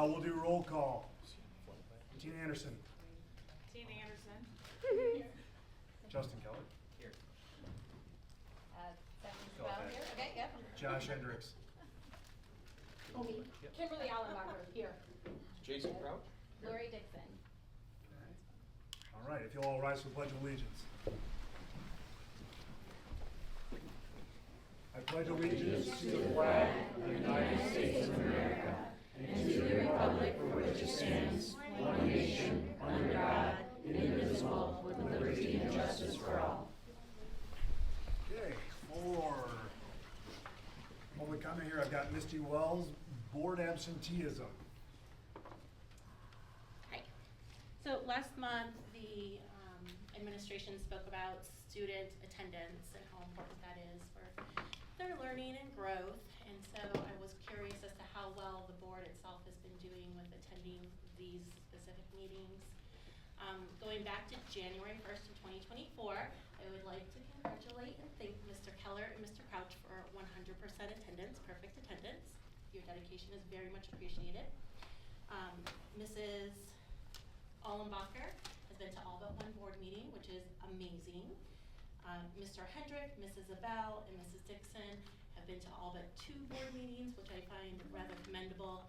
We'll do roll call. Tina Anderson. Tina Anderson. Justin Keller. Here. Stephanie Swell here. Okay, yep. Josh Hendricks. Kimberly Allenbacher here. Jason Crouch. Lori Dixon. All right, if you'll all rise for the Pledge of Allegiance. I pledge allegiance to the flag of the United States of America and to the republic for which it stands, one nation, under God, indivisible, with liberty and justice for all. Okay, for public comment here, I've got Misty Wells, board absenteeism. Hi. So last month, the administration spoke about student attendance and how important that is for their learning and growth. And so I was curious as to how well the board itself has been doing with attending these specific meetings. Going back to January 1st of 2024, I would like to congratulate and thank Mr. Keller and Mr. Crouch for 100% attendance, perfect attendance. Your dedication is very much appreciated. Mrs. Allenbacher has been to all but one board meeting, which is amazing. Mr. Hendrick, Mrs. Abell, and Mrs. Dixon have been to all but 2 board meetings, which I find rather commendable.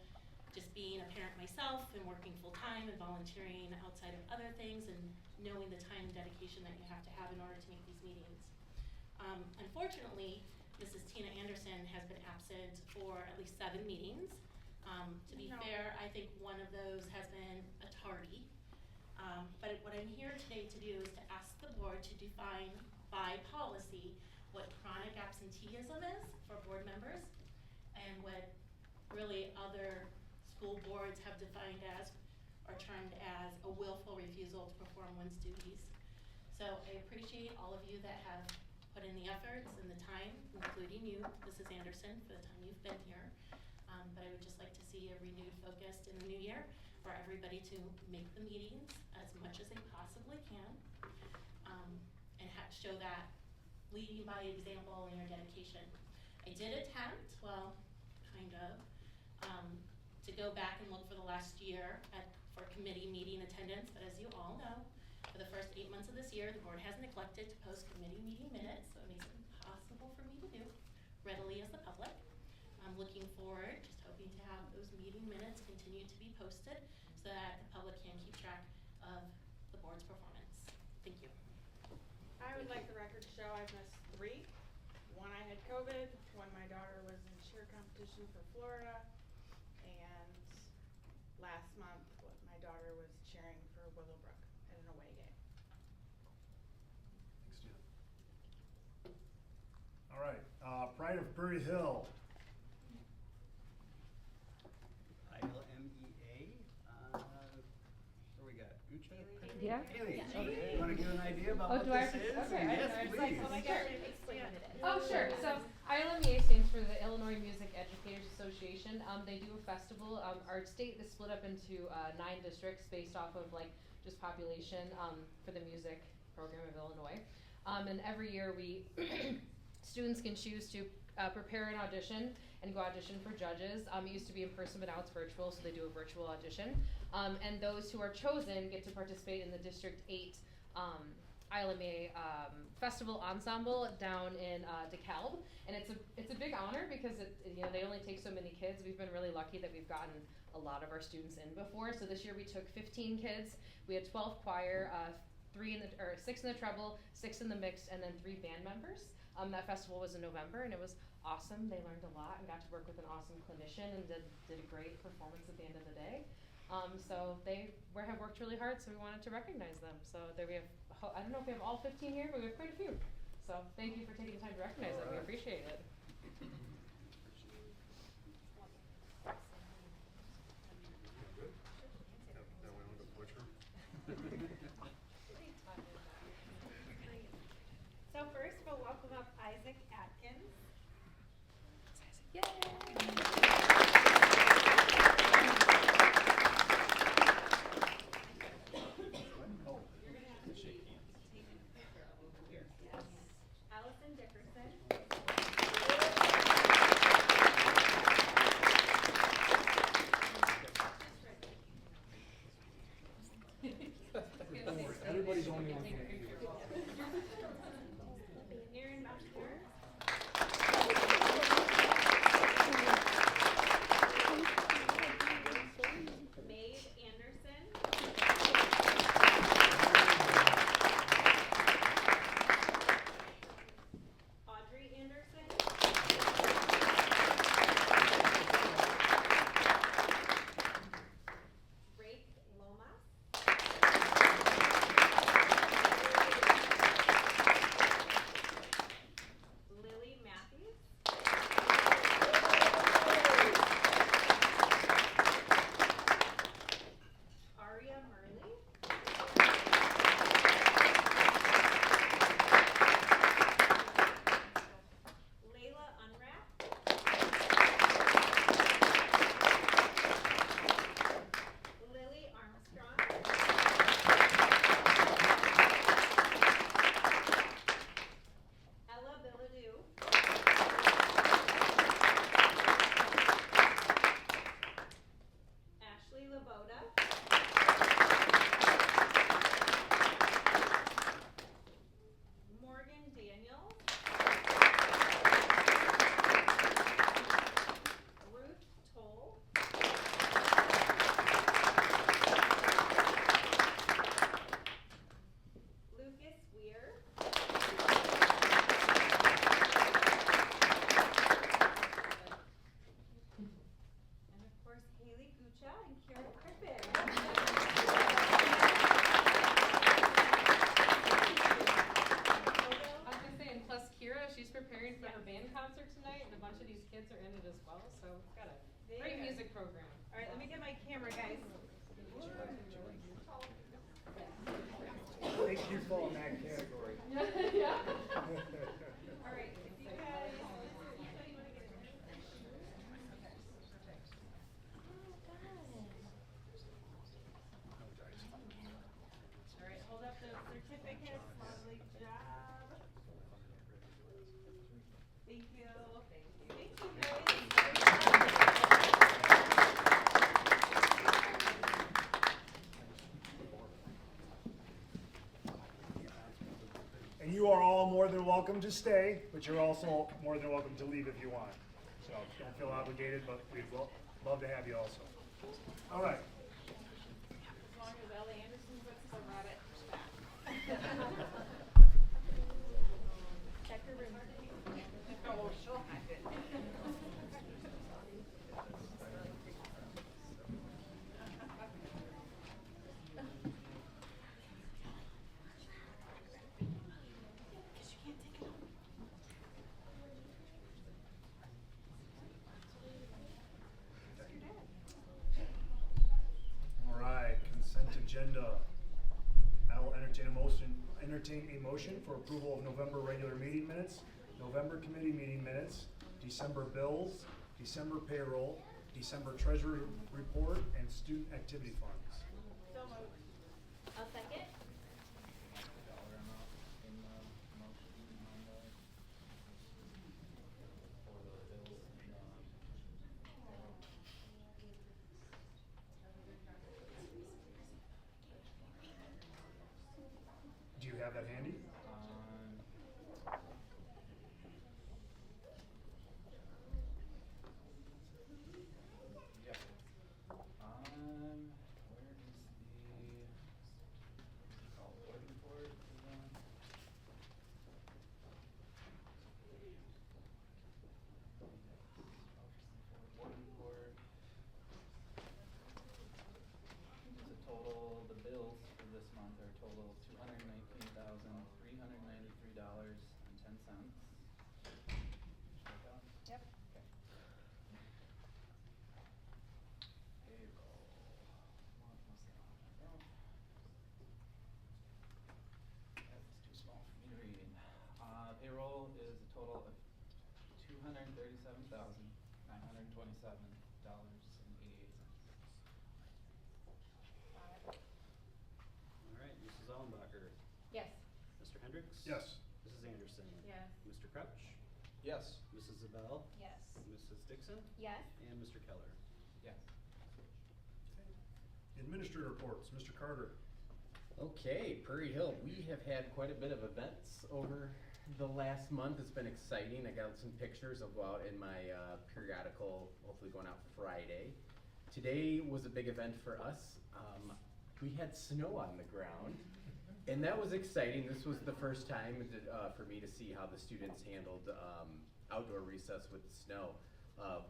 Just being a parent myself and working full-time and volunteering outside of other things and knowing the time and dedication that you have to have in order to make these meetings. Unfortunately, Mrs. Tina Anderson has been absent for at least 7 meetings. To be fair, I think one of those has been a tardy. But what I'm here today to do is to ask the board to define by policy what chronic absenteeism is for board members and what really other school boards have defined as or termed as a willful refusal to perform one's duties. So I appreciate all of you that have put in the efforts and the time, including you, Mrs. Anderson, for the time you've been here. But I would just like to see a renewed focus in the new year for everybody to make the meetings as much as they possibly can and show that leading by example in your dedication. I did attempt, well, kind of, to go back and look for the last year for committee meeting attendance, but as you all know, for the first 8 months of this year, the board has neglected to post committee meeting minutes, so it makes it impossible for me to do readily as the public. I'm looking forward, just hoping to have those meeting minutes continue to be posted so that the public can keep track of the board's performance. Thank you. I would like the record to show I've missed 3. One, I had COVID, when my daughter was in cheer competition for Florida, and last month my daughter was cheering for Willowbrook at an away game. Thanks, Tina. All right, Pride of Prairie Hill. ILMEA. What do we got? Ucha? Yeah. Haley, Yeah. okay. You want to give an idea about Oh, what do I this have to- is? okay, Yes, I was please. like, Oh my gosh, explain what it is. Oh, sure. So ILMEA stands for the Illinois Music Educators Association. They do a festival. Our state is split up into 9 districts based off of like just population for the music program of Illinois. And every year we students can choose to prepare an audition and go audition for judges. It used to be in person, but now it's virtual, so they do a virtual audition. And those who are chosen get to participate in the District 8 ILMA festival ensemble down in DeKalb, and it's a big honor because they only take so many kids. We've been really lucky that we've gotten a lot of our students in before. So this year we took 15 kids. We had 12 choir, 6 in the treble, 6 in the mixed, and then 3 band members. That festival was in November, and it was awesome. They learned a lot and got to work with an awesome clinician and did a great performance at the end of the day. So they have worked really hard, so we wanted to recognize them. So there we have, I don't know if we have all 15 here, but we have quite a few. So thank you for taking the time to recognize them. We appreciate it. So first we'll welcome up Isaac Atkins. Allison Dickerson. the only one here. Aaron Bachler. Maeve Anderson. Audrey Anderson. Rafe Lomas. Lily Matthews. Aria Murley. Layla Unrath. Lily Armstrong. Ella Billadou. Ashley Laboda. Morgan Daniels. Ruth Toll. Lucas Weir. And of course, Haley Gucha and Kira Crippen. I was gonna say, and plus Kira, she's preparing for her band concert tonight, and a bunch of these kids are in it as well, so we've got a great music program. All right, let me get my camera, guys. Think you fall in that category. Yeah. All right, if you guys. All right, hold up those certificates. Lovely job. Thank you. Thank you, And you are all more than welcome to stay, but you're also more than welcome to leave if you want. So don't feel obligated, but we'd love to have you also. All right. As long as Ellie Anderson puts the rabbit back. Check her room. Oh, she'll have it. All right, consent agenda. I will entertain a motion for approval of November regular meeting minutes, November committee meeting minutes, December bills, December payroll, December treasury report, and student activity funds. So moved. I'll second. Dollar amount in the motion on the, for the bills and Do you have that handy? Yep. Where is the, board report? Board report. The total, the bills for this month are total $219,393.10. Yep. Okay. Payroll. What was that? Oh. That's too small for me to read. Payroll is a total of $237,927.88. All right, Mrs. Allenbacher, Yes. Mr. Hendricks? Yes. Mrs. Anderson? Yes. Mr. Crouch? Yes. Mrs. Zabel? Yes. Mrs. Dixon? Yes. And Mr. Keller? Yes. Administrator reports, Mr. Carter. Okay, Prairie Hill, we have had quite a bit of events over the last month. It's been exciting. I got some pictures. I'll go out in my periodical, hopefully going out Friday. Today was a big event for us. We had snow on the ground, and that was exciting. This was the first time for me to see how the students handled outdoor recess with the snow.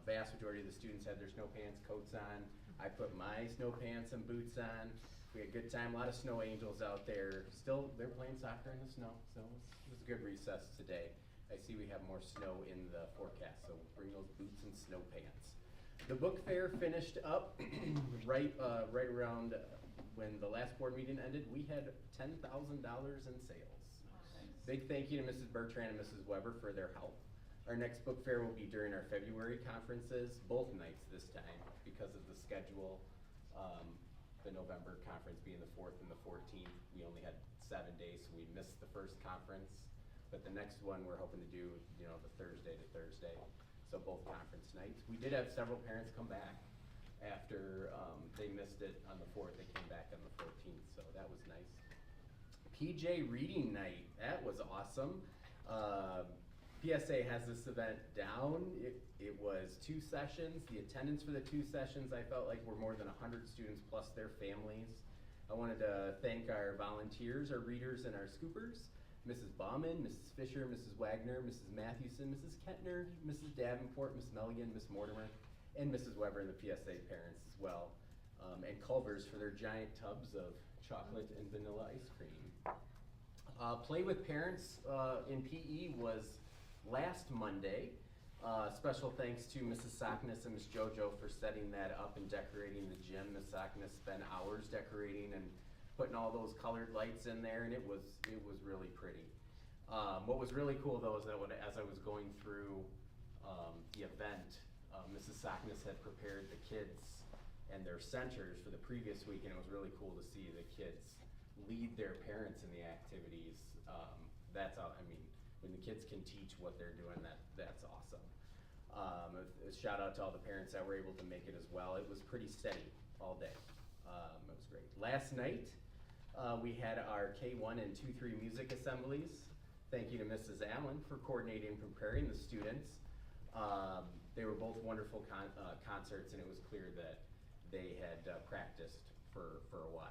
Vast majority of the students had their snow pants, coats on. I put my snow pants and boots on. We had a good time, a lot of snow angels out there. Still, they're playing soccer in the snow, so it was a good recess today. I see we have more snow in the forecast, so bring those boots and snow pants. The book fair finished up right around when the last board meeting ended. We had $10,000 in sales. Big thank you to Mrs. Bertrand and Mrs. Weber for their help. Our next book fair will be during our February conferences, both nights this time because of the schedule. The November conference being the 4th and the 14th. We only had 7 days, so we missed the first conference. But the next one we're hoping to do, the Thursday to Thursday. So both conference nights. We did have several parents come back after they missed it on the 4th. They came back on the 14th, so that was nice. PJ Reading Night, that was awesome. PSA has this event down. It was 2 sessions. The attendance for the 2 sessions, I felt like were more than 100 students plus their families. I wanted to thank our volunteers, our readers, and our scoopers. Mrs. Bauman, Mrs. Fisher, Mrs. Wagner, Mrs. Mathewson, Mrs. Kettner, Mrs. Davenport, Miss Milligan, Miss Mortimer, and Mrs. Weber and the PSA parents as well. And Culver's for their giant tubs of chocolate and vanilla ice cream. Play with Parents in PE was last Monday. Special thanks to Mrs. Sockness and Miss JoJo for setting that up and decorating the gym. Miss Sockness spent hours decorating and putting all those colored lights in there, and it was really pretty. What was really cool though is that as I was going through the event, Mrs. Sockness had prepared the kids and their centers for the previous week, and it was really cool to see the kids lead their parents in the activities. That's all. I mean, when the kids can teach what they're doing, that's awesome. A shout out to all the parents that were able to make it as well. It was pretty steady all day. It was great. Last night, we had our K1 and 2-3 music assemblies. Thank you to Mrs. Allen for coordinating and preparing the students. They were both wonderful concerts, and it was clear that they had practiced for a while.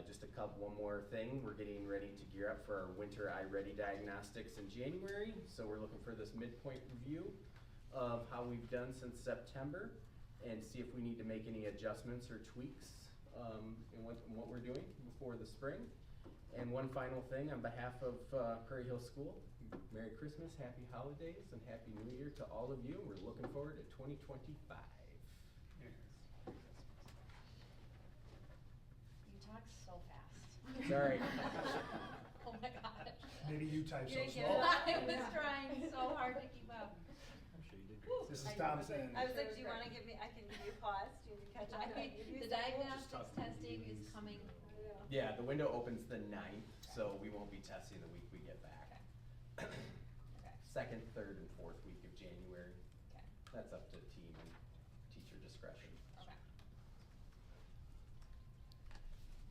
Just one more thing, we're getting ready to gear up for our winter iReady diagnostics in January. So we're looking for this midpoint review of how we've done since September and see if we need to make any adjustments or tweaks in what we're doing before the spring. And one final thing, on behalf of Prairie Hill School, Merry Christmas, Happy Holidays, and Happy New Year to all of you. We're looking forward to 2025. You talk so fast. Sorry. Oh my gosh. Maybe you type so You didn't get slow. it. I was trying so hard to keep up. I'm sure you did great. Mrs. Thompson. I was like, do you wanna give me, I can give you pause, do you catch up? The diagnostics testing is coming. Yeah, the window opens the 9th, so we won't be testing the week we get back. Okay. 2nd, 3rd, and 4th week of January. Okay. That's up to team and teacher discretion. Okay.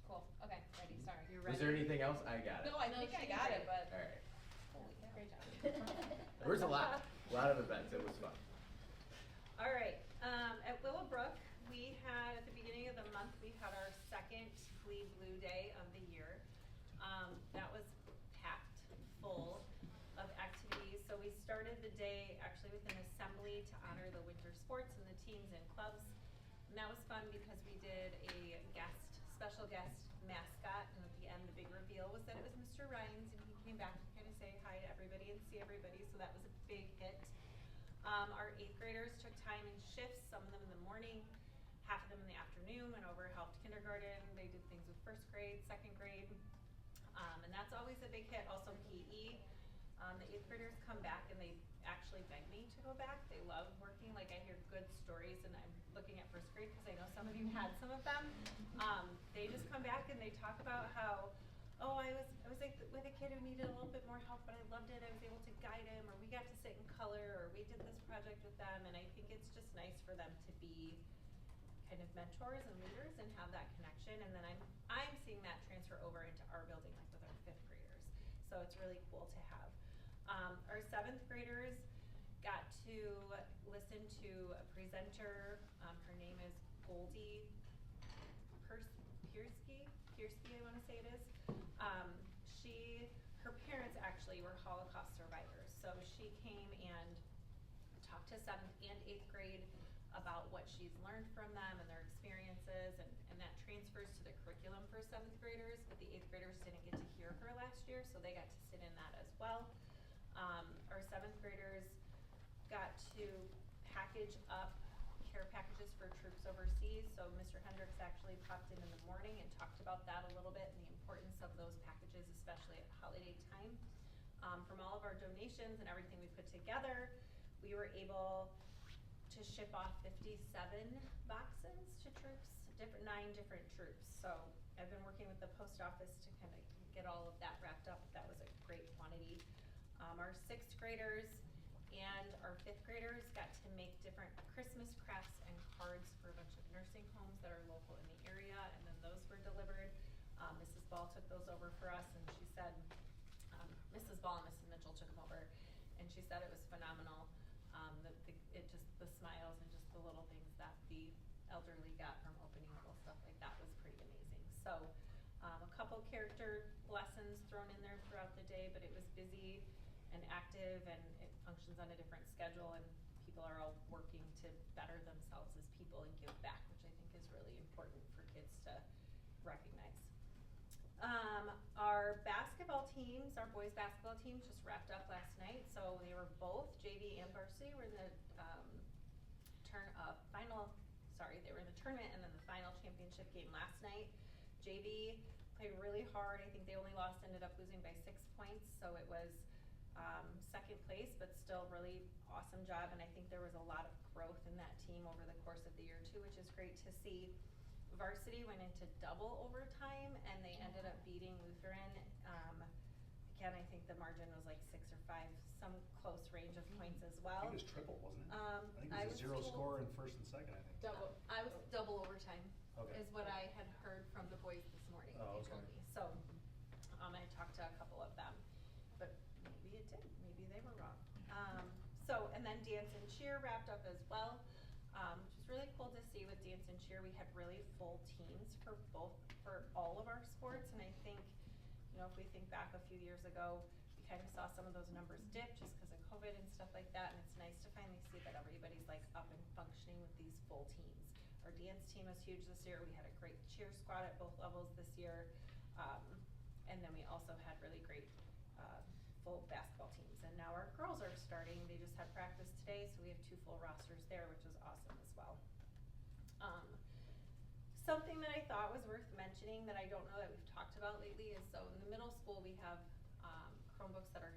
Cool. Okay. Ready. Sorry. You're Was there anything else? I got it. No, I think I got it, but. All right. Holy cow. Great job. There was a lot of events. It was fun. All right, at Willowbrook, we had, at the beginning of the month, we had our second Bleed Blue Day of the year. That was packed full of activities. So we started the day actually with an assembly to honor the winter sports and the teams and clubs. And that was fun because we did a special guest mascot, and at the end, the big reveal was that it was Mr. Ryan's, and he came back to kind of say hi to everybody and see everybody, so that was a big hit. Our 8th graders took time in shifts, some of them in the morning, half of them in the afternoon, went over, helped kindergarten. They did things with 1st grade, 2nd grade, and that's always a big hit. Also PE. The 8th graders come back and they actually beg me to go back. They love working. Like, I hear good stories, and I'm looking at 1st grade because I know some of you had some of them. They just come back and they talk about how, oh, I was like with a kid who needed a little bit more help, but I loved it. I was able to guide him, or we got to sit in color, or we did this project with them. And I think it's just nice for them to be kind of mentors and leaders and have that connection. And then I'm seeing that transfer over into our building, like with our 5th graders. So it's really cool to have. Our 7th graders got to listen to a presenter. Her name is Goldie Piersky, I wanna say it is. Her parents actually were Holocaust survivors. So she came and talked to 7th and 8th grade about what she's learned from them and their experiences, and that transfers to the curriculum for 7th graders, but the 8th graders didn't get to hear her last year, so they got to sit in that as well. Our 7th graders got to package up care packages for troops overseas, so Mr. Hendricks actually popped in the morning and talked about that a little bit and the importance of those packages, especially at holiday time. From all of our donations and everything we put together, we were able to ship off 57 boxes to troops, 9 different troops. So I've been working with the post office to kind of get all of that wrapped up. That was a great quantity. Our 6th graders and our 5th graders got to make different Christmas crafts and cards for a bunch of nursing homes that are local in the area, and then those were delivered. Mrs. Ball took those over for us, and she said, Mrs. Ball and Mrs. Mitchell took them over, and she said it was phenomenal. The smiles and just the little things that the elderly got from opening little stuff like that was pretty amazing. So a couple character lessons thrown in there throughout the day, but it was busy and active, and it functions on a different schedule, and people are all working to better themselves as people and give back, which I think is really important for kids to recognize. Our basketball teams, our boys basketball teams just wrapped up last night, so they were both JV and varsity were in the they were in the tournament and then the final championship game last night. JV played really hard. I think they only ended up losing by 6 points, so it was 2nd place, but still really awesome job, and I think there was a lot of growth in that team over the course of the year too, which is great to see. Varsity went into double overtime, and they ended up beating Lutheran. Again, I think the margin was like 6 or 5, some close range of points as well. I think it was triple, wasn't it? I I think it was a 0 told- score in 1st and 2nd, I think. I was double overtime, Okay. is what I had heard from the boys this morning. Oh, They told okay. me. So, I talked to a couple of them, but maybe it did, maybe they were wrong. And then dance and cheer wrapped up as well, which was really cool to see with dance and cheer. We had really full teams for all of our sports, and I think, if we think back a few years ago, we kind of saw some of those numbers dip just because of COVID and stuff like that, and it's nice to finally see that everybody's like up and functioning with these full teams. Our dance team was huge this year. We had a great cheer squad at both levels this year, and then we also had really great full basketball teams. And now our girls are starting. They just had practice today, so we have 2 full rosters there, which is awesome as well. Something that I thought was worth mentioning that I don't know that we've talked about lately is, so in the middle school we have Chromebooks that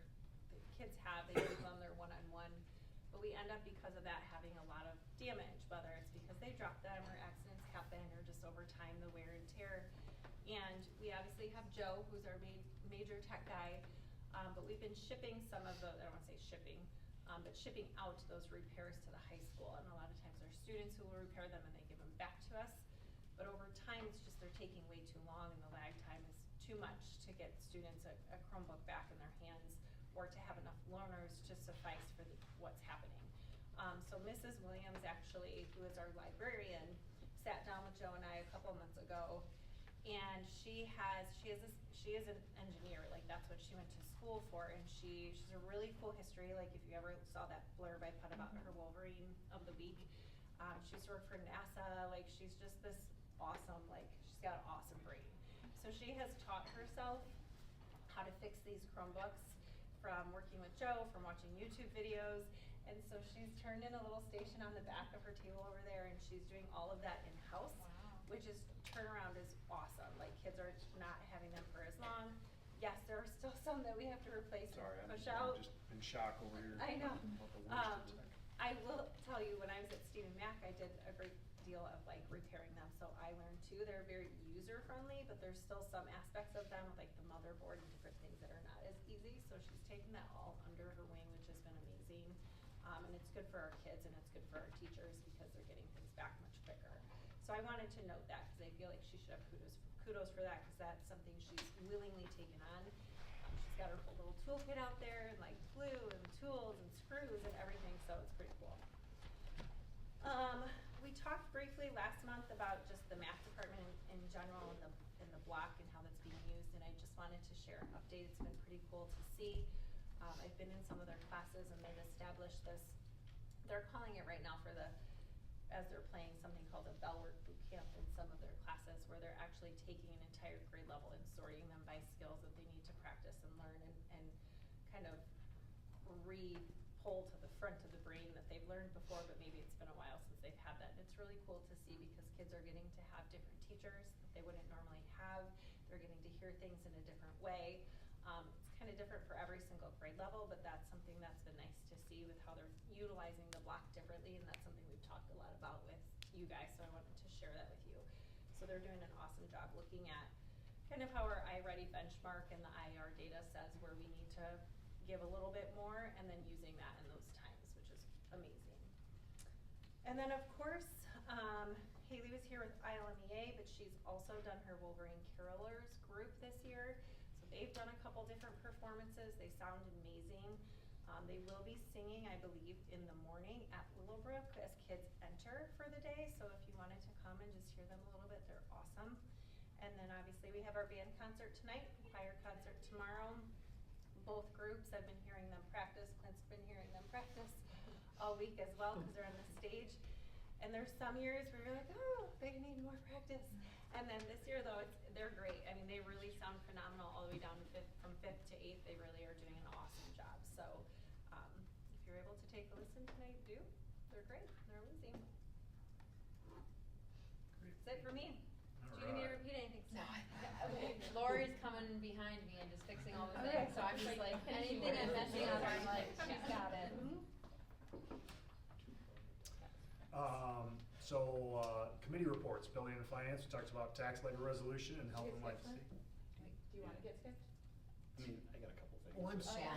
the kids have, they use them, they're one-on-one, but we end up because of that having a lot of damage, whether it's because they drop them or accidents happen or just over time the wear and tear. And we obviously have Joe, who's our major tech guy, but we've been shipping some of the, I don't want to say shipping, but shipping out those repairs to the high school, and a lot of times there's students who will repair them and they give them back to us. But over time, it's just they're taking way too long, and the lag time is too much to get students a Chromebook back in their hands, or to have enough learners to suffice for what's happening. So Mrs. Williams actually, who is our librarian, sat down with Joe and I a couple months ago, and she is an engineer, like that's what she went to school for, and she's a really cool history. Like if you ever saw that blurb I put about her Wolverine of the week, she's worked for NASA. Like she's just this awesome, like she's got an awesome brain. So she has taught herself how to fix these Chromebooks from working with Joe, from watching YouTube videos, and so she's turned in a little station on the back of her table over there, and she's doing all of that in-house. Wow. Which is, turnaround is awesome. Like kids are not having them for as long. Yes, there are still some that we have to replace Sorry, and I'm push out. just in shock over here. I know. About the worst attack. I will tell you, when I was at Stephen Mack, I did a great deal of like repairing them, so I learned too. They're very user friendly, but there's still some aspects of them, like the motherboard and different things that are not as easy. So she's taken that all under her wing, which has been amazing. And it's good for our kids and it's good for our teachers because they're getting things back much quicker. So I wanted to note that because I feel like she should have kudos for that, cause that's something she's willingly taken on. She's got her whole little toolkit out there, and like glue and tools and screws and everything, so it's pretty cool. We talked briefly last month about just the math department in general and the block and how that's being used, and I just wanted to share an update. It's been pretty cool to see. I've been in some of their classes, and they've established this, they're calling it right now as they're playing something called a Bellwork boot camp in some of their classes, where they're actually taking an entire grade level and sorting them by skills that they need to practice and learn and kind of re-pull to the front of the brain that they've learned before, but maybe it's been a while since they've had that. And it's really cool to see, because kids are getting to have different teachers that they wouldn't normally have. They're getting to hear things in a different way. It's kind of different for every single grade level, but that's something that's been nice to see with how they're utilizing the block differently, and that's something we've talked a lot about with you guys, so I wanted to share that with you. So they're doing an awesome job looking at kind of how our iReady benchmark and the IR data says where we need to give a little bit more, and then using that in those times, which is amazing. And then of course, Haley was here with ILMEA, but she's also done her Wolverine Carolers group this year. So they've done a couple different performances. They sound amazing. They will be singing, I believe, in the morning at Willowbrook as kids enter for the day. So if you wanted to come and just hear them a little bit, they're awesome. And then obviously we have our band concert tonight, choir concert tomorrow. Both groups, I've been hearing them practice. Clint's been hearing them practice all week as well, because they're on the stage. And there's some years where you're like, oh, they need more practice. And then this year though, they're great. I mean, they really sound phenomenal all the way down to from 5th to 8th. They really are doing an awesome job. So if you're able to take a listen tonight, do. They're great. They're amazing. That's it for me. Do you need me to repeat anything? No, okay. Lori's coming behind me and just fixing all the things, so I'm just like, anything I'm messing up, I'm like, she's got it. Committee reports, Building and Finance, we talked about tax levy resolution and health and life safety. Do you wanna get skipped? I mean, I got a couple things. Oh, I'm Oh, sorry.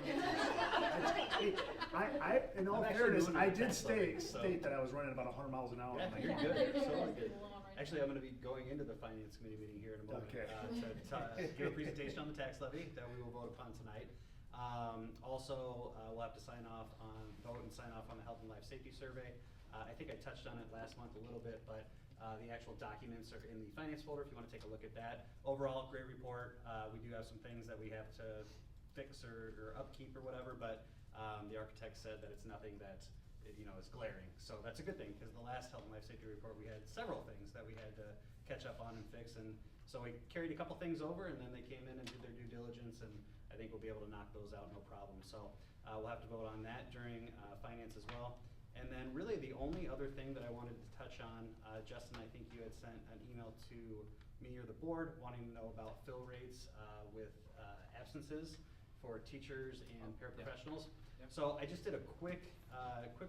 yeah. In all I'm actually fairness, new to I the did tax levy, state that I was running about 100 miles an hour. Yeah, on my- you're good, so good. Little one right Actually, I'm gonna be going into the finance committee meeting here in a moment, Okay. to give a presentation on the tax levy that we will vote upon tonight. Also, we'll have to vote and sign off on the health and life safety survey. I think I touched on it last month a little bit, but the actual documents are in the finance folder if you wanna take a look at that. Overall, great report. We do have some things that we have to fix or upkeep or whatever, but the architect said that it's nothing that is glaring. So that's a good thing, because the last health and life safety report, we had several things that we had to catch up on and fix, and so we carried a couple things over, and then they came in and did their due diligence, and I think we'll be able to knock those out no problem. So we'll have to vote on that during finance as well. And then really the only other thing that I wanted to touch on, Justin, I think you had sent an email to me or the board wanting to know about fill rates with absences for teachers and paraprofessionals. Yep. So I just did a quick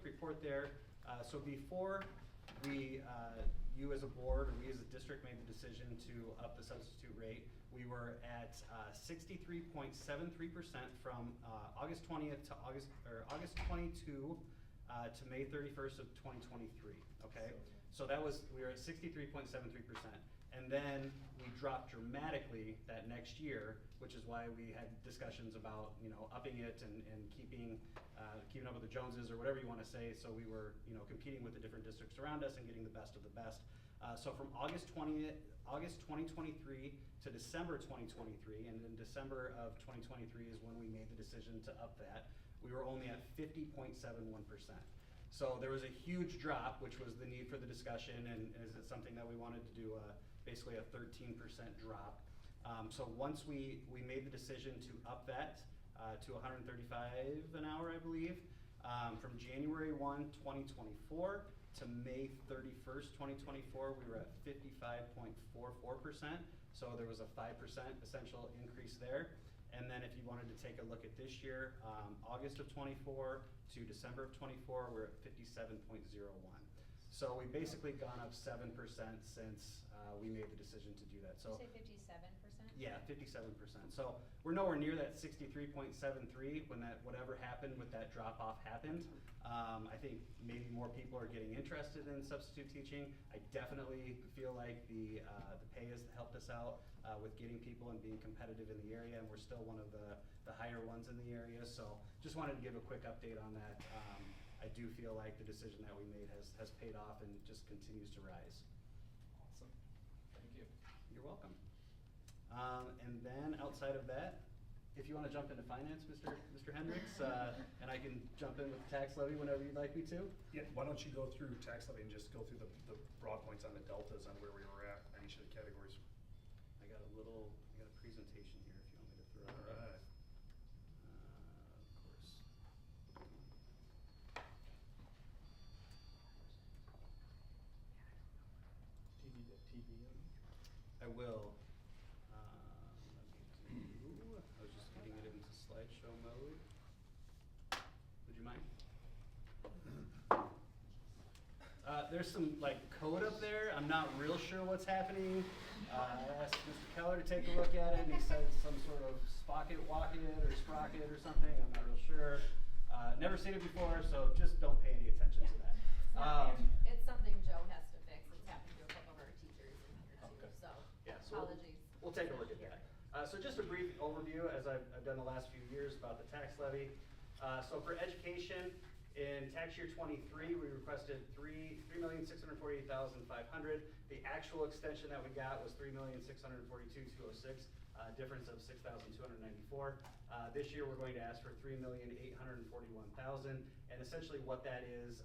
report there. So before you as a board or we as a district made the decision to up the substitute rate, we were at 63.73% from August 20th to August 22 to May 31st of 2023. Okay, so we were at 63.73%, and then we dropped dramatically that next year, which is why we had discussions about upping it and keeping up with the Joneses or whatever you want to say. So we were competing with the different districts around us and getting the best of the best. So from August 2023 to December 2023, and in December of 2023 is when we made the decision to up that. We were only at 50.71%. So there was a huge drop, which was the need for the discussion, and is it something that we wanted to do basically a 13% drop. So once we made the decision to up that to 135 an hour, I believe, from January 1, 2024 to May 31st, 2024, we were at 55.44%. So there was a 5% essential increase there. And then if you wanted to take a look at this year, August of 24 to December of 24, we're at 57.01. So we've basically gone up 7% since we made the decision to do that. So Did you say 57%? yeah, 57%. So we're nowhere near that 63.73 when that whatever happened with that drop off happened. I think maybe more people are getting interested in substitute teaching. I definitely feel like the pay has helped us out with getting people and being competitive in the area, and we're still one of the higher ones in the area. So just wanted to give a quick update on that. I do feel like the decision that we made has paid off and just continues to rise. Awesome. Thank you. You're welcome. And then outside of that, if you want to jump into finance, Mr. Hendricks, and I can jump in with the tax levy whenever you'd like me to. Yeah, why don't you go through tax levy and just go through the broad points on the deltas on where we were at on each of the categories. I got a presentation here if you want me to throw it up. Alright. Of course. Do you need a TV? I will. I was just getting it into slideshow mode. Would you mind? There's some like code up there. I'm not real sure what's happening. I asked Mr. Keller to take a look at it, and he said some sort of spocket, walk it, or sprocket or something. I'm not real sure. Never seen it before, so just don't pay any attention to that. It's something Joe has to fix. It's happened to a couple of our teachers in here too, Okay. so Yeah, so apologies. We'll take a look at that. So just a brief overview, as I've done the last few years, about the tax levy. So for education, in tax year 23, we requested $3,648,500. The actual extension that we got was $3,642,206, difference of $6,294. This year, we're going to ask for $3,841,000, and essentially what that is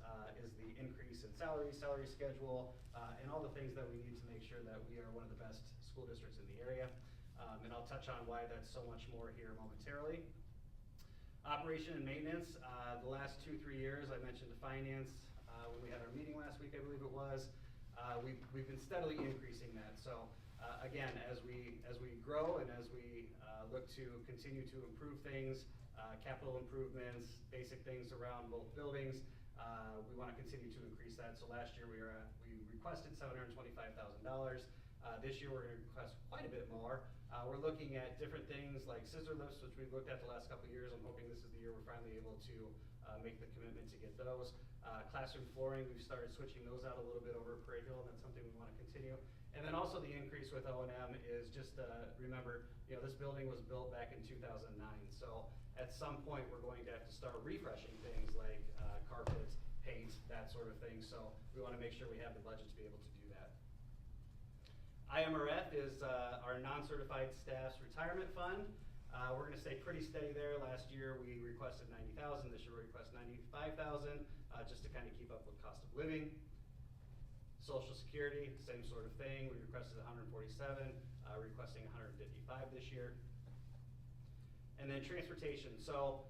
the increase in salary schedule, and all the things that we need to make sure that we are one of the best school districts in the area. And I'll touch on why that's so much more here momentarily. Operation and maintenance, the last 2-3 years, I mentioned the finance, when we had our meeting last week, I believe it was, we've been steadily increasing that. So again, as we grow and as we look to continue to improve things, capital improvements, basic things around both buildings, we want to continue to increase that. So last year we requested $725,000. This year we're going to request quite a bit more. We're looking at different things like scissor lifts, which we've looked at the last couple of years. I'm hoping this is the year we're finally able to make the commitment to get those. Classroom flooring, we've started switching those out a little bit over at PRAIRIE, and that's something we want to continue. And then also the increase with O&M is just, remember, this building was built back in 2009. So at some point we're going to have to start refreshing things like carpets, paint, that sort of thing. So we want to make sure we have the budget to be able to do that. IMRF is our non-certified staff's retirement fund. We're going to stay pretty steady there. Last year we requested $90,000. This year we request $95,000, just to kind of keep up with cost of living. Social Security, same sort of thing. We requested $147,000, requesting $155,000 this year. And then transportation. So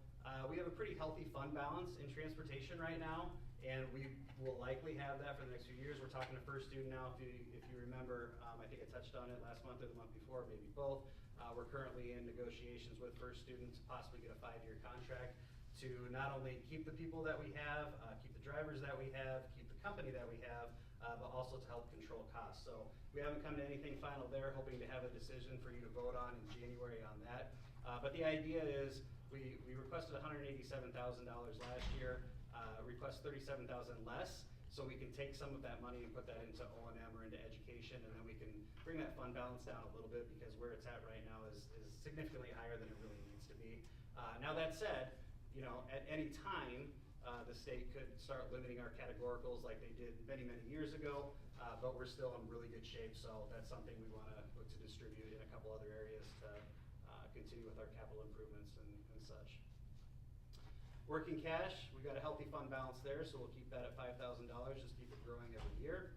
we have a pretty healthy fund balance in transportation right now, and we will likely have that for the next few years. We're talking to First Student now. If you remember, I think I touched on it last month or the month before, maybe both. We're currently in negotiations with First Student to possibly get a 5-year contract to not only keep the people that we have, keep the drivers that we have, keep the company that we have, but also to help control costs. So we haven't come to anything final there, hoping to have a decision for you to vote on in January on that. But the idea is we requested $187,000 last year, request $37,000 less, so we can take some of that money and put that into O&M or into education, and then we can bring that fund balance down a little bit, because where it's at right now is significantly higher than it really needs to be. Now that said, at any time, the state could start limiting our categoricals like they did many, many years ago, but we're still in really good shape, so that's something we want to look to distribute in a couple other areas to continue with our capital improvements and such. Working cash, we've got a healthy fund balance there, so we'll keep that at $5,000, just keep it growing every year.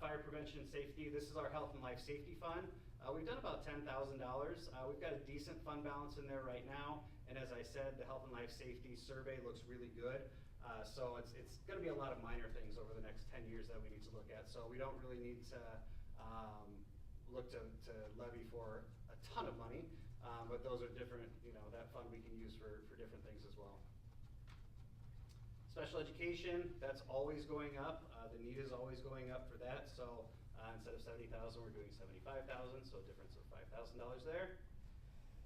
Fire prevention and safety, this is our health and life safety fund. We've done about $10,000. We've got a decent fund balance in there right now, and as I said, the health and life safety survey looks really good. So it's going to be a lot of minor things over the next 10 years that we need to look at. So we don't really need to look to levy for a ton of money, but those are different, that fund we can use for different things as well. Special education, that's always going up. The need is always going up for that. So instead of 70,000, we're doing 75,000, so a difference of $5,000 there.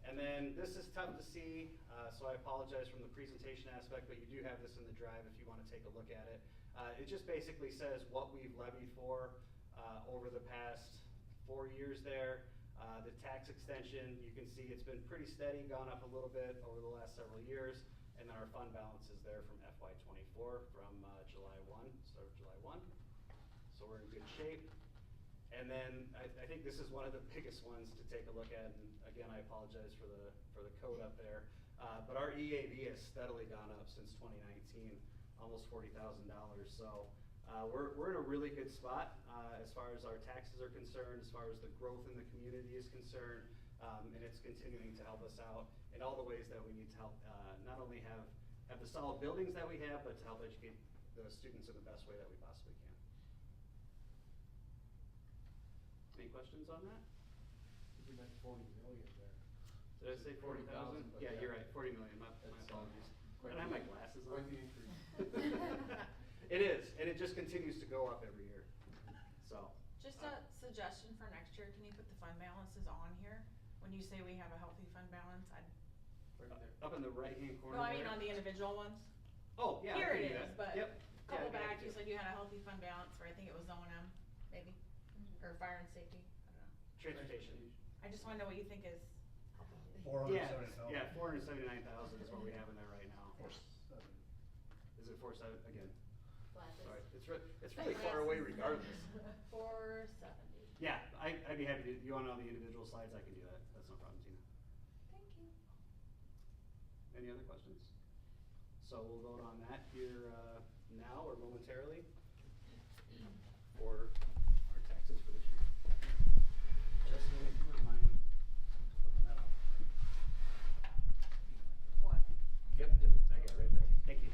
And then this is tough to see, so I apologize from the presentation aspect, but you do have this in the drive if you want to take a look at it. It just basically says what we've levied for over the past 4 years there. The tax extension, you can see it's been pretty steady, gone up a little bit over the last several years. And then our fund balance is there from FY24 from July 1, start of July 1. So we're in good shape. And then I think this is one of the biggest ones to take a look at. And again, I apologize for the code up there. But our EAV has steadily gone up since 2019, almost $40,000. So we're in a really good spot as far as our taxes are concerned, as far as the growth in the community is concerned. And it's continuing to help us out in all the ways that we need to help not only have the solid buildings that we have, but to help educate the students in the best way that we possibly can. Any questions on that? You meant 40 million there. Did I say 40,000? Yeah, you're right, 40 million, my apologies. I don't have my glasses on. Quite the increase. It is, and it just continues to go up every year, so. Just a suggestion for next year, can you put the fund balances on here? When you say we have a healthy fund balance, Up in the right-hand corner no, I mean there. on the individual ones. Oh, yeah. Here I can it do is, that. but Yep. couple Yeah, I'd be back, happy you to. said you had a healthy fund balance for, I think it was O&M, maybe, or fire and safety, I don't know. Transportation. I just wanna know what you think is healthy. Yeah, 470,000. yeah, 479,000 is what we have in there right now. 47. Is it 47, again? Glasses. Sorry, it's really far away regardless. 470. Yeah, I'd be happy to, you wanna know the individual slides, I can do that, that's no problem, Tina. Thank you. Any other questions? So we'll vote on that here now or momentarily for our taxes for this year. Justin, if you wouldn't mind looking that up. What? Yep, I got it right there. Thank you.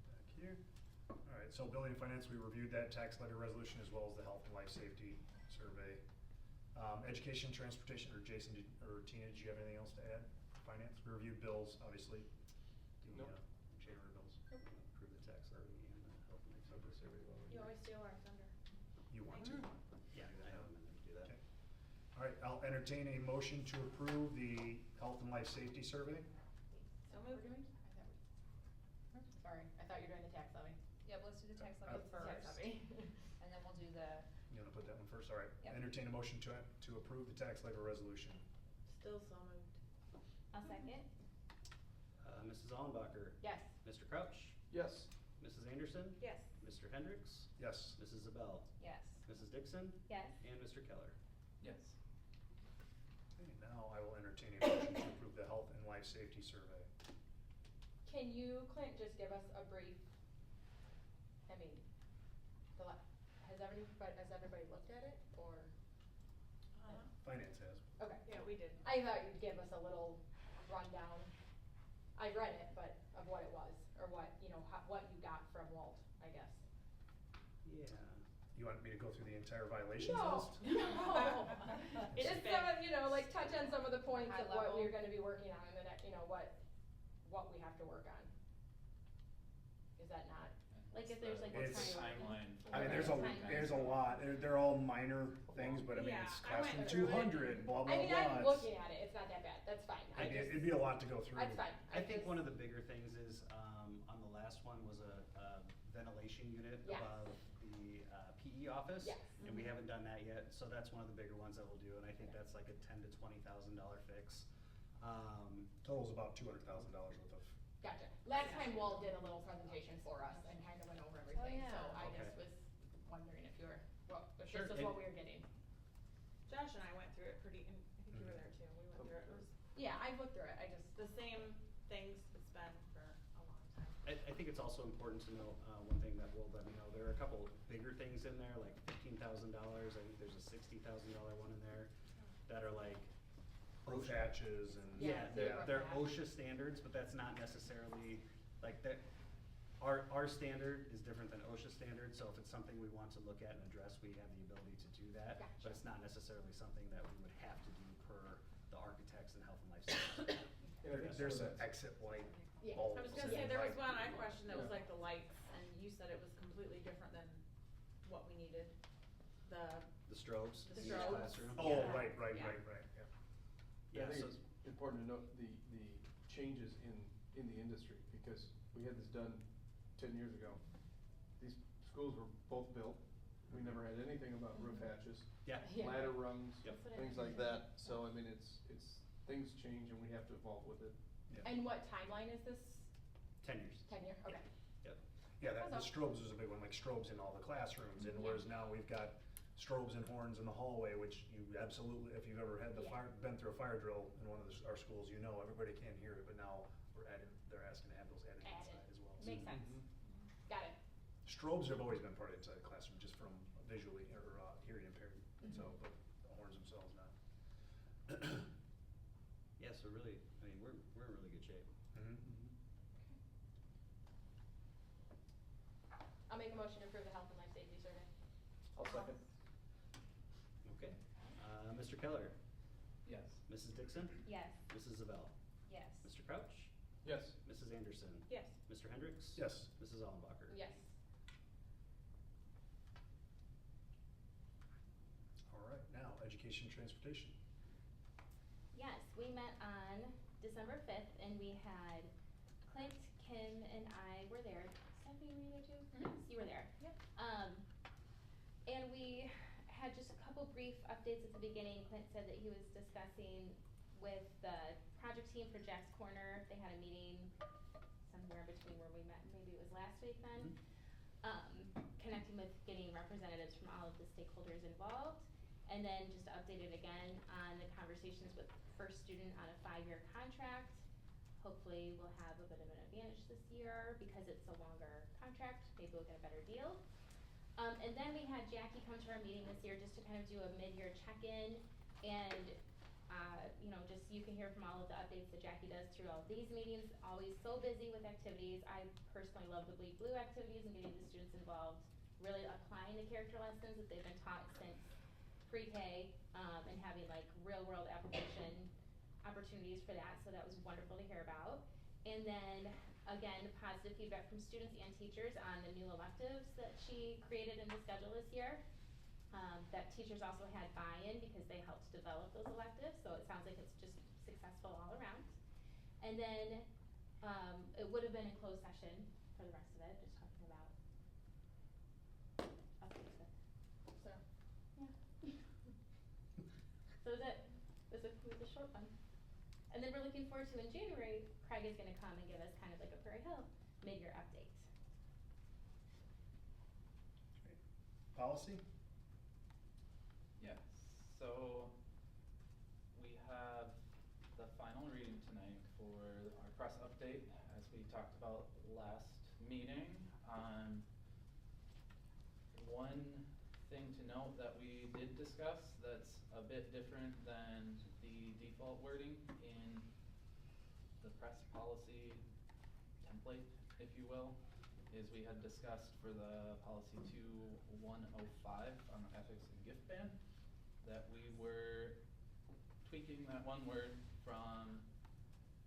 Back here. All right, so building and finance, we reviewed that tax levy resolution as well as the health and life safety survey. Education, transportation, or Jason, or Tina, did you have anything else to add? Finance, we reviewed bills, obviously. The Nope. January bills. Approve the tax levy and the health and safety survey while we're You here. always steal our thunder. You want to? Yeah, I have a minute to do that. Okay. All right, I'll entertain a motion to approve the health and life safety survey. So moved. Sorry, I thought you were doing the tax levy. Yep, let's do the tax levy Let's first. tax levy. And then we'll do the, You wanna put that one first? All right. Yep. Entertain a motion to approve the tax levy resolution. Still so moved. I'll second. Mrs. Allenbacher. Yes. Mr. Crouch. Yes. Mrs. Anderson. Yes. Mr. Hendricks. Yes. Mrs. Zabel. Yes. Mrs. Dixon. Yes. And Mr. Keller. Yes. Okay, now I will entertain a motion to approve the health and life safety survey. Can you, Clint, just give us a brief, I mean, has everybody looked at it, or? Finance has. Okay. Yeah, we did. I thought you'd give us a little rundown. I read it, but of what it was, or what, you know, what you got from Walt, I guess. Yeah. You want me to go through the entire violations No, list? no. It's Just big. some of, you know, like touch on some of the points High of what level. we're gonna be working on, and then, you know, what we have to work on. Is that not? Like if there's like what's It's- kind of Timeline. I mean, for there's a lot. They're all minor things, but I mean, Yeah, it's I went classroom through it. 200, blah, blah, I mean, blah. I'm It's- looking at it, it's not that bad, that's fine. It'd be a lot to go through. That's fine. I think one of the bigger things is, on the last one was a ventilation unit Yes. above the PE office. Yes. And we haven't done that yet, so that's one of the bigger ones that we'll do, and I think that's like a $10,000 to $20,000 fix. Total's about $200,000 worth of. Gotcha. Last time Walt did a little presentation for us and kind of went over everything, yeah. so I Okay. just was wondering if you were, if Sure, this was and- what we were getting. Josh and I went through it pretty, and I think you were there too, we went through it, it was Yeah, I looked through it, I just, the same things it's been for a long time. I think it's also important to note, one thing that will let me know, there are a couple bigger things in there, like $15,000, I think there's a $60,000 one in there, that are like. Roof hatches and. Yeah, Yeah, they're rough they're patch. OSHA standards, but that's not necessarily, like, Our standard is different than OSHA standard, so if it's something we want to look at and address, we have the ability to do that. Gotcha. But it's not necessarily something that we would have to do per the architects and health and life sciences. There's an exit light Yeah. bulb. I was gonna say, there was one I questioned that was like the lights, and you said it was completely different than what we needed. The strobes The in each strobes. classroom. Oh, Yeah. right, Yeah. yeah. Yeah, I think so it's important to note the changes in the industry, because we had this done 10 years ago. These schools were both built, we never had anything about roof hatches. Yeah. Yeah. Ladder rungs, Yep. things like that, so I mean, it's, things change and we have to evolve with it. Yeah. And what timeline is this? 10 years. 10-year, okay. Yep. Yeah, the That's all. strobes is a big one, like strobes in all the classrooms, and whereas now we've got strobes and horns in the hallway, which you absolutely, if you've ever had the Yeah. been through a fire drill in one of our schools, you know, everybody can't hear it, but now they're asking to have those added Added. inside as well. So Makes sense. Got it. strobes have always been part of inside the classroom, just from visually or hearing impaired, so, but the horns themselves not. Yeah, so really, I mean, we're in really good shape. I'll make a motion to approve the health and life safety survey. I'll second. Okay. Mr. Keller, Yes. Mrs. Dixon, Yes. Mrs. Zabel, Yes. Mr. Crouch, Yes. Mrs. Anderson. Yes. Mr. Hendricks. Yes. Mrs. Allenbacher. Yes. All right, now, education, transportation. Yes, we met on December 5th and we had Clint, Kim, and I were there. Stephanie, were you there too? Mhm. Yes, you were there. Yep. And we had just a couple brief updates at the beginning. Clint said that he was discussing with the project team for Jack's Corner. They had a meeting somewhere between where we met, maybe it was last week then. Connecting with getting representatives from all of the stakeholders involved. And then just updated again on the conversations with first student on a 5-year contract. Hopefully we'll have a bit of an advantage this year because it's a longer contract, maybe we'll get a better deal. And then we had Jackie come to our meeting this year just to kind of do a mid-year check-in and, you know, just you can hear from all of the updates that Jackie does through all of these meetings, always so busy with activities. I personally love the Bleed Blue activities and getting the students involved, really applying the character lessons that they've been taught since pre-K, and having like real-world application opportunities for that, so that was wonderful to hear about. And then, again, positive feedback from students and teachers on the new electives that she created in the schedule this year. That teachers also had buy-in because they helped develop those electives, so it sounds like it's just successful all around. And then, it would have been in closed session for the rest of it, just talking about updates with. So, Yeah. So that was a short one. And then we're looking forward to in January, Craig is gonna come and give us kind of like a Prairie Hill mid-year update. Great. Policy? Yes, so we have the final reading tonight for our press update, as we talked about last meeting. One thing to note that we did discuss that's a bit different than the default wording in the press policy template, if you will, is we had discussed for the policy 2105 on ethics and gift ban, that we were tweaking that one word from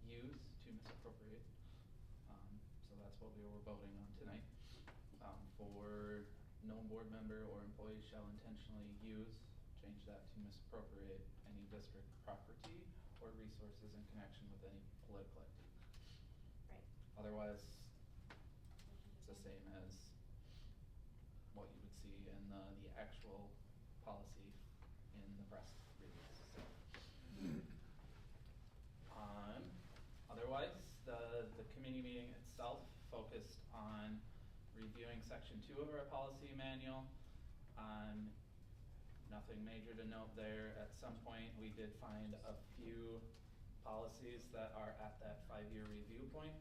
use to misappropriate. So that's what we were voting on tonight. For no board member or employee shall intentionally use, change that to misappropriate any district property or resources in connection with any political activity. Right. Otherwise, it's the same as what you would see in the actual policy in the press release. So. Otherwise, the committee meeting itself focused on reviewing section 2 of our policy manual. Nothing major to note there. At some point, we did find a few policies that are at that 5-year review point,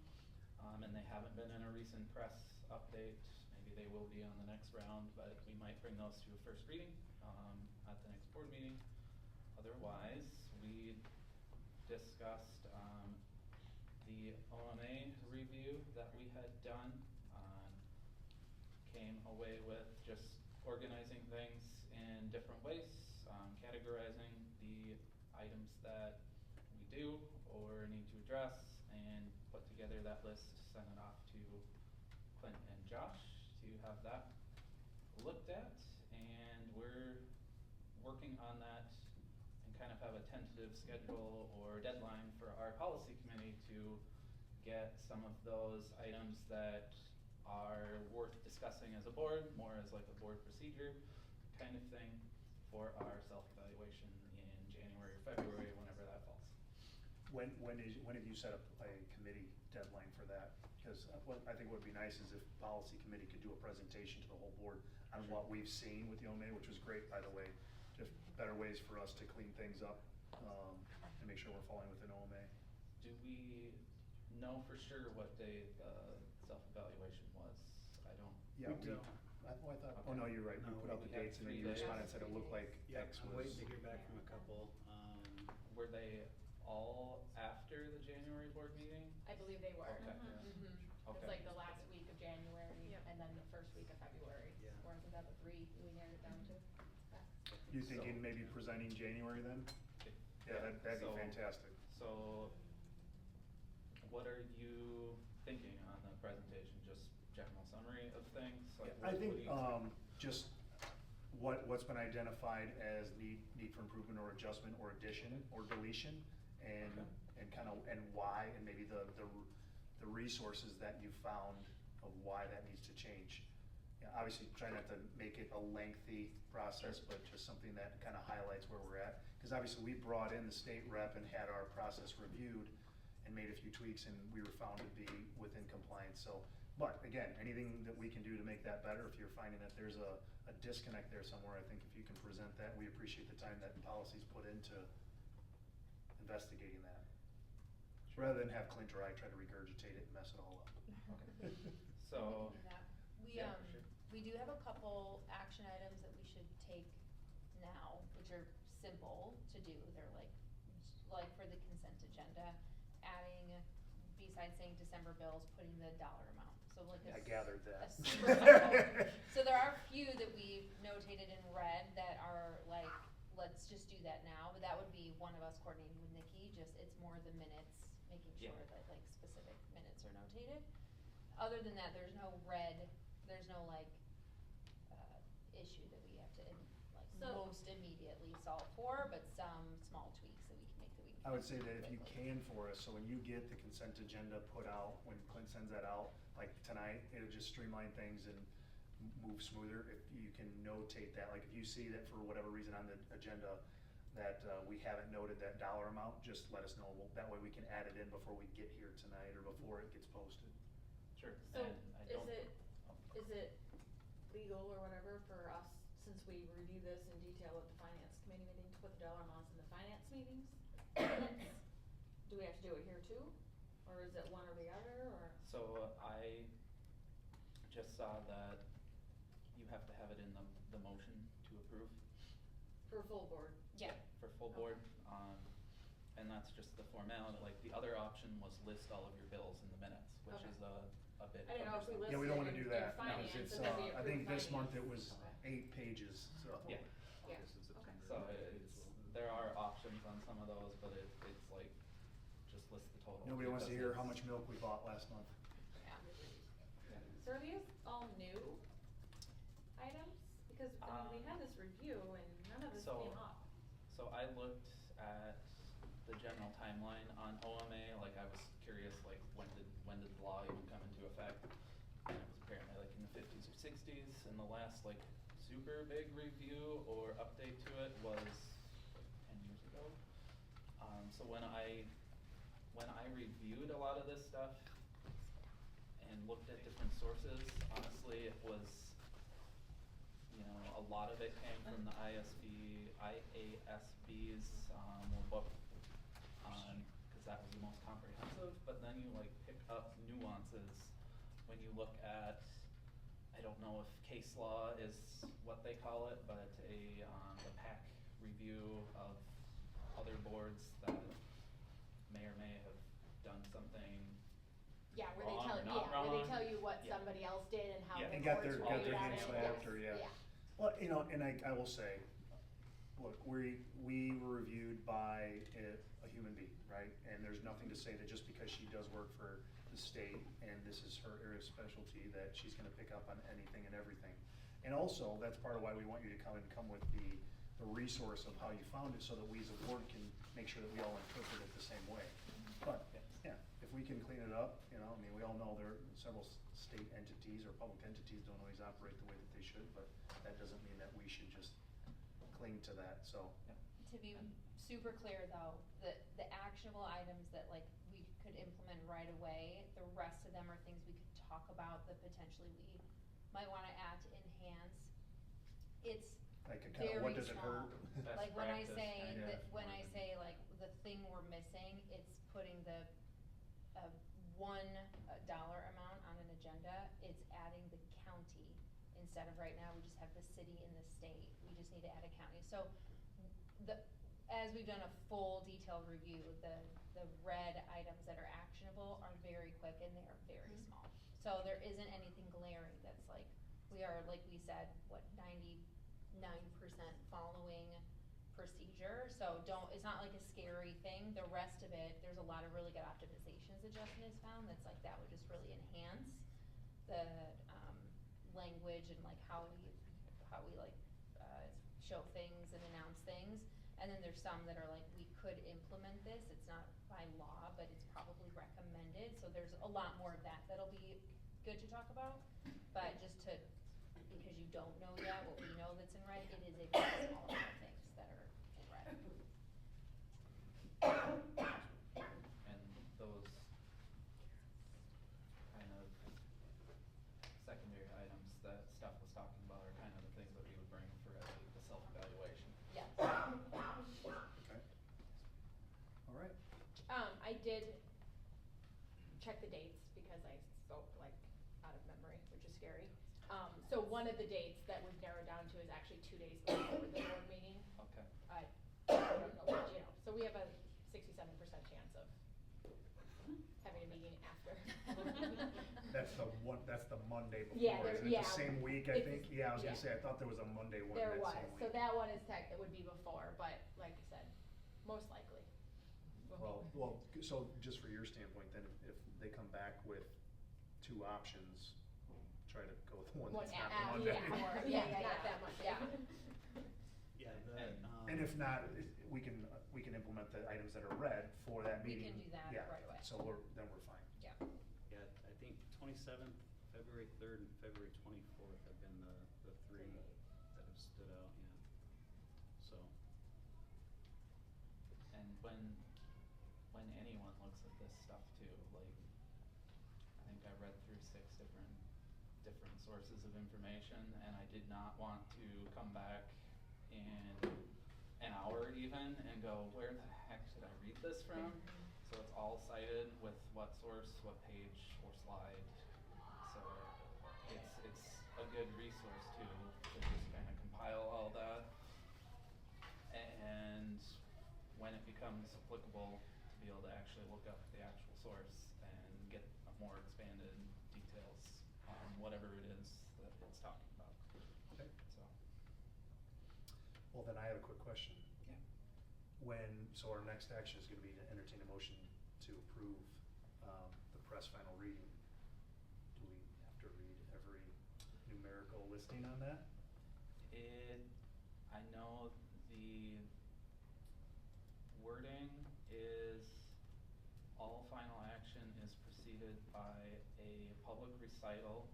and they haven't been in a recent press update. Maybe they will be on the next round, but we might bring those to a first reading at the next board meeting. Otherwise, we discussed the OMA review that we had done. came away with just organizing things in different ways, categorizing the items that we do or need to address, and put together that list, send it off to Clint and Josh to have that looked at, and we're working on that and kind of have a tentative schedule or deadline for our policy committee to get some of those items that are worth discussing as a board, more as like a board procedure kind of thing, for our self-evaluation in January or February, whenever that falls. When have you set up a committee deadline for that? Because what I think would be nice is if policy committee could do a presentation to the whole board on what we've seen with the OMA, which was great, by the way. Just better ways for us to clean things up, and make sure we're falling within OMA. Do we know for sure what day the self-evaluation was? I don't. Yeah, I thought, oh no, you're right, we No, put out the we had dates and then 3 you days. responded and said it looked like Yeah, X I'm was. waiting to hear back from a couple. Were they all after the January board meeting? I believe they were. Okay. Mhm. It's Okay. like the last week of January and then the first week of February. Yeah. Or was that the 3 we narrowed it down to? You thinking maybe presenting January then? Yeah, that'd be So- fantastic. So, what are you thinking on the presentation? Just general summary of things? Like, I what think, do you expect? just what's been identified as need for improvement or adjustment or addition or deletion, and kind of, and why, and maybe the resources that you found of why that needs to change. Yeah, obviously try not to make it a lengthy process, but just something that kind of highlights where we're at. Because obviously we brought in the state rep and had our process reviewed and made a few tweaks, and we were found to be within compliance. So, but again, anything that we can do to make that better, if you're finding that there's a disconnect there somewhere, I think if you can present that, we appreciate the time that policy's put into investigating that. Rather than have Clint or I try to regurgitate it and mess it all up. Okay. So, We, yeah, sure. we do have a couple action items that we should take now, which are simple to do. They're like for the consent agenda, adding, besides saying December bills, putting the dollar amount. So like I gathered that. a super simple. So there are a few that we've notated in red that are like, let's just do that now, but that would be one of us coordinating with Nikki, just, it's more the minutes, making Yeah. sure that like specific minutes are notated. Other than that, there's no issue that we have to most immediately solve for, but some small tweaks that we can make that we can. I would say that if you quickly. can for us, so when you get the consent agenda put out, when Clint sends that out, like tonight, it'll just streamline things and move smoother. If you can notate that, like if you see that for whatever reason on the agenda that we haven't noted that dollar amount, just let us know. That way we can add it in before we get here tonight or before it gets posted. Sure. So, And I don't. is it legal or whatever for us, since we review this in detail at the finance committee meeting, to put the dollar amounts in the finance meetings? Do we have to do it here too? Or is it one or the other, or? So I just saw that you have to have it in the motion to approve. For full board? Yeah. For full board, and that's just the formality. Like the other option was list all of your bills in the minutes, which Okay. is a bit. I didn't know if we cumbersome. Yeah, we don't wanna listed do in that. No, finance, it's, and then we I think approve this month it finance. was Okay. 8 pages, so. Yeah. Yeah, So there are options on some of those, but it's like, just list the total. Nobody wants to because hear how it's- much milk we bought last month. Yeah. So are these all new items? Because, I mean, we had this review and none of this So- came up. So I looked at the general timeline on OMA, like I was curious, like when did the law even come into effect? And it was apparently like in the 50s or 60s, and the last like super big review or update to it was like 10 years ago. So when I reviewed a lot of this stuff and looked at different sources, honestly, it was, you know, a lot of it came from the IASB's book, cause that was the most comprehensive, but then you like pick up nuances when you look at, I don't know if case law is what they call it, but a PAC review of other boards that may or may have done something Yeah, where they wrong tell, or not where they wrong. tell you what Yeah. somebody else did and how Yeah. the And got courts their, ruled got their on hands it. slapped, Yes, or, yeah. Well, you know, and I will say, look, we were reviewed by a human being, right? And there's nothing to say that just because she does work for the state and this is her area of specialty, that she's gonna pick up on anything and everything. And also, that's part of why we want you to come with the resource of how you found it, so that we as a board can make sure that we all interpret it the same way. But, yeah, if we can clean it up, you know, I mean, we all know there are several state entities or public entities don't always operate the way that they should, but that doesn't mean that we should just cling to that, so. To be super clear though, the actionable items that like we could implement right away, the rest of them are things we could talk about that potentially we might wanna add to enhance. It's Like, very what does it small. hurt? Best Like when I practice say, kind of that, when more I than- say like the thing we're missing, it's putting the, $1 amount on an agenda, it's adding the county. Instead of right now, we just have the city and the state, we just need to add a county. So, as we've done a full detailed review, the red items that are actionable are very quick and they are very small. So there isn't anything glaring that's like, we are, like we said, 99% following procedure, so it's not like a scary thing. The rest of it, there's a lot of really good optimizations that Justin has found, that's like, that would just really enhance the, language and like how we like, show things and announce things. And then there's some that are like, we could implement this, it's not by law, but it's probably recommended, so there's a lot more of that that'll be good to talk about. But just because you don't know yet what we know that's in red, it is a very small amount of things that are in red. And those kind of secondary items that Steph was talking about are kind of the things that we would bring for a self-evaluation. Yes. Okay. All right. I did check the dates because I spoke like out of memory, which is scary. So one of the dates that we've narrowed down to is actually 2 days before the board meeting. Okay. I don't know, but you know, so we have a 67% chance of having a meeting after. That's the Monday before, Yeah, isn't it yeah. the same week, I It's think? the- Yeah, I was yeah. gonna say, I thought there was a Monday one There that was, same week. so that one is it would be before, but like I said, most likely. So just for your standpoint, then, if they come back with 2 options, try to go with the one that's not the Monday. Not that much, yeah. Yeah, And if not, we can implement the items that are red for that We meeting. can do that Yeah, right away. so we're fine. Yeah. Yeah, I think 27th, February 3rd, and February 24th have been the 3 that have stood out, yeah. So, And when anyone looks at this stuff too, like, I think I read through 6 different sources of information, and I did not want to come back in an hour even and go, where the heck should I read this from? So it's all cited with what source, what page or slide. So it's a good resource too, to just kind of compile all that. And when it becomes applicable, to be able to actually look up the actual source and get a more expanded details on whatever it is that it's talking about. Okay. So. Well, then I have a quick question. Yeah. So our next action is gonna be to entertain a motion to approve, the press final reading. Do we have to read every numerical listing on that? I know the wording is, all final action is preceded by a public recital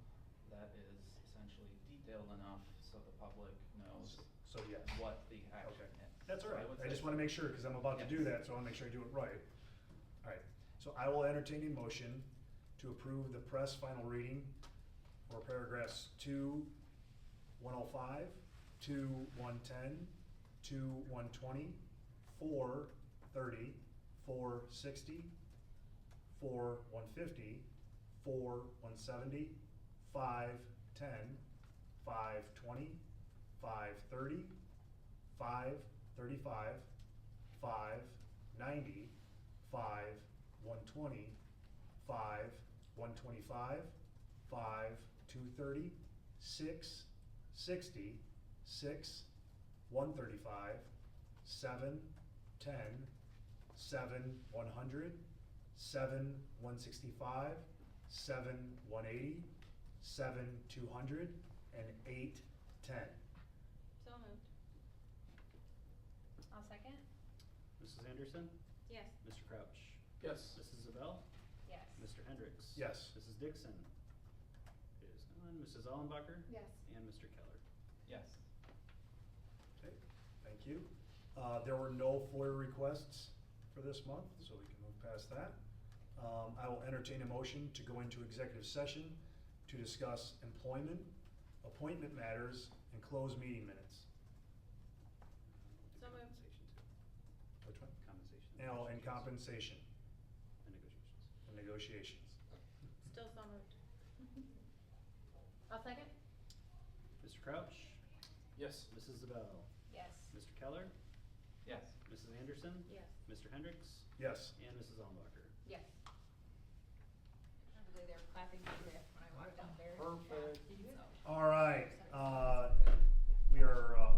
that is essentially detailed enough so the public knows So yes. what the action Okay. is. That's all So right, would I say- just wanna make sure, cause I'm about to do Yes. that, so I wanna make sure I do it right. Alright, so I will entertain a motion to approve the press final reading for paragraphs 2:105, 2:110, 2:120, 4:30, 4:60, 4:150, 4:170, 5:10, 5:20, 5:30, 5:35, 5:90, 5:120, 125, 5, 230, 6, 60, 6, 135, 7, 10, 7, 100, 7, 165, 7, 180, 7, 200, and 8, 10. So moved. I'll second. Mrs. Anderson? Yes. Mr. Crouch? Yes. Mrs. Zabel? Yes. Mr. Hendricks? Yes. Mrs. Dixon? Is gone. Mrs. Allenbacher? Yes. And Mr. Keller? Yes. Okay, thank you. There were no FOIA requests for this month, so we can move past that. I will entertain a motion to go into executive session to discuss employment, appointment matters, and closed meeting minutes. So moved. Compensation too. Which one? Compensation. And compensation And negotiations. and negotiations. Still so moved. I'll second. Mr. Crouch? Yes. Mrs. Zabel? Yes. Mr. Keller? Yes. Mrs. Anderson? Yes. Mr. Hendricks? Yes. And Mrs. Allenbacher? Yes. Probably they were clapping for Griff when I walked out there. Perfect. All right,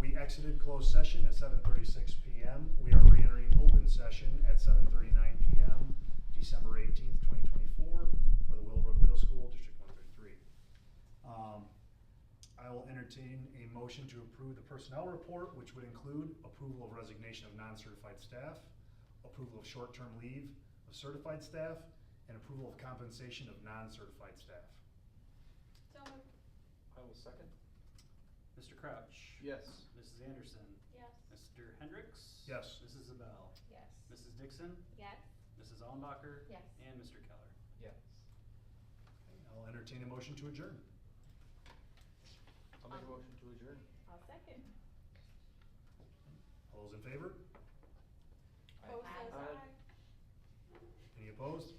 we exited closed session at 7:36 p.m. We are re-entering open session at 7:39 p.m. December 18th, 2024 for the Willowbrook Middle School, District 133. I will entertain a motion to approve the personnel report, which would include approval of resignation of non-certified staff, approval of short-term leave of certified staff, and approval of compensation of non-certified staff. So moved. I will second. Mr. Crouch? Yes. Mrs. Anderson? Yes. Mr. Hendricks? Yes. Mrs. Zabel? Yes. Mrs. Dixon? Yes. Mrs. Allenbacher? Yes. And Mr. Keller? Yes. I'll entertain a motion to adjourn. I'll make a motion to adjourn. I'll second. All those in favor? Both says Aye. aye. Any opposed?